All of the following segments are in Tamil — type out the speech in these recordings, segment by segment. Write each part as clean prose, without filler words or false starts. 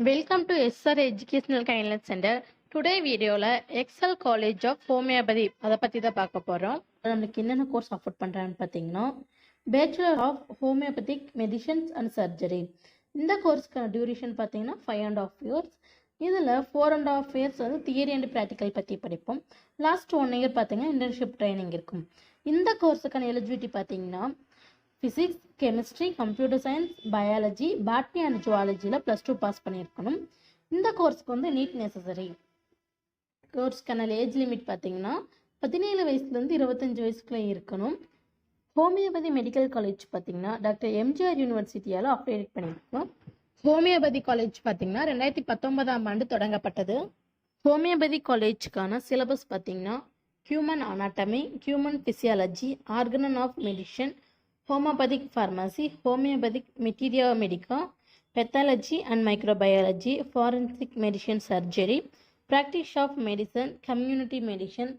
Welcome to SR Educational Guidance Center. Today video la Excel College of Homeopathy அத பத்தி தான் பார்க்க போறோம். நமக்கு என்னென்ன கோர்ஸ் ஆஃபர் பண்றான்னு பாத்தீங்கன்னா Bachelor of Homeopathic Medicines and Surgery. இந்த கோர்ஸ்க்கான டியூரேஷன் பாத்தீங்கன்னா 5.5 years. இதுல 4.5 years வந்து தியரி அண்ட் பிராக்டிகல் பத்தி படிப்போம். லாஸ்ட் 1 year பாத்தீங்கன்னா இன்டர்ன்ஷிப் ட்ரைனிங் இருக்கும். இந்த கோர்ஸ்க்கான எலிஜிபிலிட்டி பாத்தீங்கன்னா Physics, Chemistry, Computer Science, Biology, Botany and Zoology +2 pass பண்ணியிருக்கணும். இந்த கோர்ஸ்க்கு வந்து நீட் நெசசரி. கோர்ஸ்க்கான ஏஜ் லிமிட் பார்த்தீங்கன்னா 17 வயசுலேருந்து 25 வயசுக்குள்ளே இருக்கணும். ஹோமியோபதி மெடிக்கல் காலேஜ் பார்த்தீங்கன்னா டாக்டர் எம்ஜிஆர் யூனிவர்சிட்டியால் அப்டேட் பண்ணியிருக்கோம். ஹோமியோபதி காலேஜ் பார்த்தீங்கன்னா 2019ஆம் ஆண்டு தொடங்கப்பட்டது. ஹோமியோபதி காலேஜுக்கான சிலபஸ் பார்த்தீங்கன்னா human anatomy, human physiology, organon of medicine, Homeopathic Pharmacy, Homeopathic Materia Medica, Pathology and Microbiology, Forensic Medicine Surgery, Practice of Medicine, Community Medicine,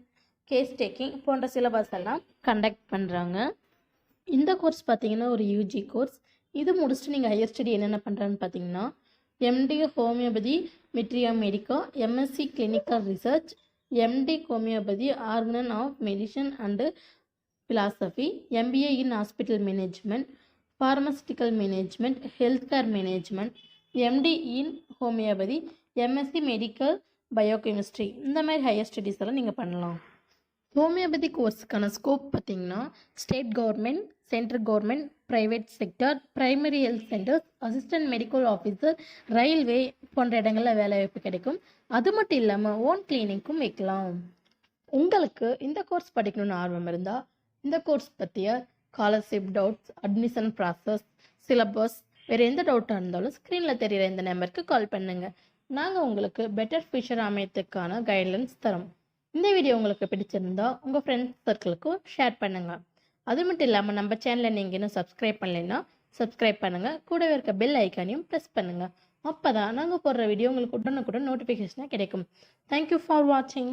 Case Taking போன்ற சிலபஸ் எல்லாம் கண்டக்ட் பண்ணுறாங்க. இந்த கோர்ஸ் பார்த்தீங்கன்னா ஒரு யூஜி கோர்ஸ். இது முடிச்சுட்டு நீங்கள் ஹையர் ஸ்டடி என்னென்ன பண்ணுறான்னு பார்த்தீங்கன்னா MD homeopathy materia medica, MSc clinical research, MD homeopathy organon of medicine and Philosophy, MBA in Hospital Management, Pharmaceutical Management, Healthcare Management, MD in Homeopathy, MSc Medical Biochemistry. இந்த மாதிரி ஹையர் ஸ்டடீஸ் எல்லாம் நீங்கள் பண்ணலாம். ஹோமியோபதி கோர்ஸுக்கான ஸ்கோப் பார்த்தீங்கன்னா state government, central government, private sector, primary health centres, assistant medical officer, railway போன்ற இடங்களில் வேலைவாய்ப்பு கிடைக்கும். அது மட்டும் இல்லாமல் ஓன் கிளினிக்கும் வைக்கலாம். உங்களுக்கு இந்த கோர்ஸ் படிக்கணும்னு ஆர்வம் இருந்தால் இந்த கோர்ஸ் பற்றிய scholarship doubts, admission process, syllabus, வேறு எந்த டவுட்டாக இருந்தாலும் ஸ்க்ரீனில் தெரிகிற இந்த நம்பருக்கு கால் பண்ணுங்கள். நாங்கள் உங்களுக்கு பெட்டர் ஃபியூச்சர் அமையத்துக்கான கைட்லைன்ஸ் தரோம். இந்த வீடியோ உங்களுக்கு பிடிச்சிருந்தா உங்கள் ஃப்ரெண்ட்ஸ் சர்க்கிளுக்கும் ஷேர் பண்ணுங்கள். அது மட்டும் இல்லாமல் நம்ம சேனலை நீங்கள் இன்னும் சப்ஸ்கிரைப் பண்ணலைன்னா சப்ஸ்கிரைப் பண்ணுங்கள். கூடவே இருக்க பெல் ஐக்கானையும் ப்ரெஸ் பண்ணுங்கள். அப்போ தான் நாங்கள் போடுற வீடியோ உங்களுக்கு உடனுக்குடன் நோட்டிஃபிகேஷனாக கிடைக்கும். தேங்க்யூ ஃபார் வாட்சிங்.